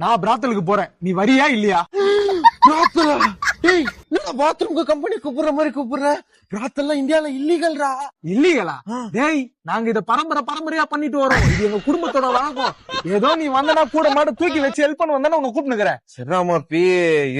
நான் பிராத்தலுக்கு போறேன், நீ வரியா இல்லையா? பாத்ரூம்க்கு கம்பெனி கூப்பிடுற மாதிரி கூப்பிடுற. பிராத்தெல்லாம் இந்தியால இல்லீகல்ரா. இல்லீகலா? டேய், நாங்க இத பரம்பரையா பண்ணிட்டு வரோம். இது எங்க குடும்பத்தோட வழக்கம். ஏதோ நீ வந்தனா கூட மாட தூக்கி வச்சு ஹெல்ப் பண்ண வந்தானே உன்னை கூப்பிட்டுக்கிறேன். சரிமாப்பி,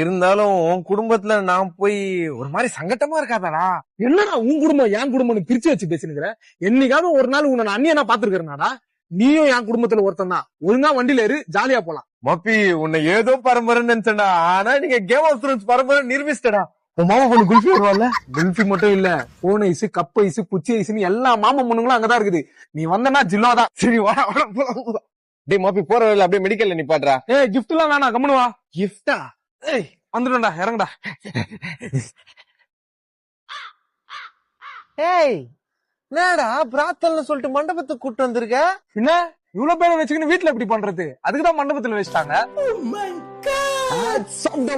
இருந்தாலும் உன் குடும்பத்துல நான் போய் ஒரு மாதிரி சங்கட்டமா இருக்காதாடா? என்னடா உன் குடும்பம் என் குடும்பம் பிரிச்சு வச்சு பேசினுக்கிற? என்னைக்காவது ஒரு நாள் உன்னை அண்ணியனா பாத்துருக்கேன்டா. நீயும் என் குடும்பத்துல ஒருத்தன் தான். ஒழுங்கா வண்டியில ஏறு, ஜாலியா போலாம். மாப்பி, உன்னை ஏதோ பரம்பரைன்னு நினைச்சேன்டா. ஆனா நீங்க கேம் ஆஃப் த்ரோன்ஸ் பரம்பரை நிரூபிச்சிட்டடா. உன் மாமா பொண்ணு குல்ஃபி வருவாள்ல, குல்ஃபி மட்டும் இல்ல, போன் ஐஸ், கப் ஐஸ், குச்சி ஐஸ்ன்னு எல்லா மாமா பொண்ணுங்களும் அங்கதான் இருக்குது. நீ வந்தனா ஜில்லாதான். சரி வாடா வாடா போலாம். டேய் மாப்பி, போற வழியில அப்படியே மெடிக்கல்ல நிப்பாட்றா. ஏய், கிஃப்ட் எல்லாம் வேணாம், கம்முனு வா. கிஃப்டா? ஏய், வந்துடும்டா, இறங்குடா. ஏய், என்னடா பிராத்தல்னு சொல்லிட்டு மண்டபத்துக்கு கூட்டு வந்திருக்க? என்ன இவ்வளவு பேரை வச்சுக்கின்னு வீட்டுல எப்படி பண்றது? அதுக்குதான் மண்டபத்துல வச்சுட்டாங்க.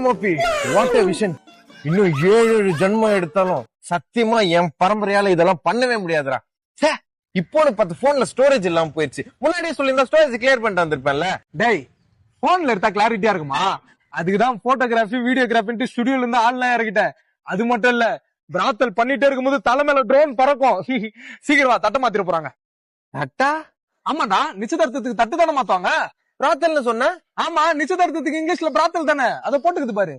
மாப்பி, வாட் எ விஷன். இன்னும் 7 ஜென்மம் எடுத்தாலும் சத்தியமா என் பரம்பரையால இதெல்லாம் பண்ணவே முடியாதுடா. இப்போ 10 போன்ல ஸ்டோரேஜ் இல்லாம போயிருச்சு. முன்னாடியே சொல்லியிருந்தா ஸ்டோரேஜ் கிளியர் பண்ணிட்டு வந்திருப்பேன்ல. டேய், போன்ல எடுத்தா கிளாரிட்டியா இருக்குமா? அதுக்குதான் போட்டோகிராஃபி வீடியோகிராஃபின்ட்டு ஸ்டுடியோல இருந்து ஆள்லாம் இறக்கிட்டேன். அது மட்டும் இல்ல, பிராத்தல் பண்ணிட்டே இருக்கும்போது தலை மேல ட்ரோன் பறக்கும். சீக்கிரமா தட்டை மாத்திர போறாங்க. தட்டா? ஆமாடா, நிச்சயதார்த்தத்துக்கு தட்டு தானே மாத்துவாங்க. பிராத்தல்னு சொன்ன? ஆமா, நிச்சயதார்த்தத்துக்கு இங்கிலீஷ்ல பிராத்தல் தானே, அதை போட்டுக்குது பாரு.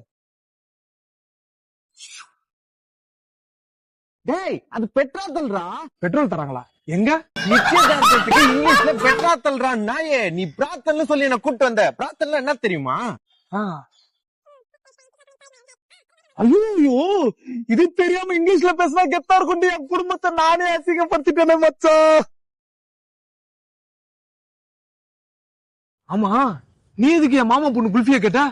டேய், அது பெட்ராத்தல்ரா. பெட்ரோல் தராங்களா? எங்க? நிச்சயதார்த்தத்துக்கு இங்கிலீஷ்ல பெட்ராத்தல்ரா. நாயே, நீ பிராத்தல்னு சொல்லி என்ன கூட்டு வந்த. பிராத்தல்னா என்ன தெரியுமா? ஐயோ, இது தெரியாம இங்கிலீஷ்ல பேசினா கெத்தா இருக்கும். என் குடும்பத்தை நானே அசிங்கப்படுத்திட்டேனே மச்சான். ஆமா, நீ எதுக்கு என் மாமா பொண்ணு குல்ஃபிய கேட்ட?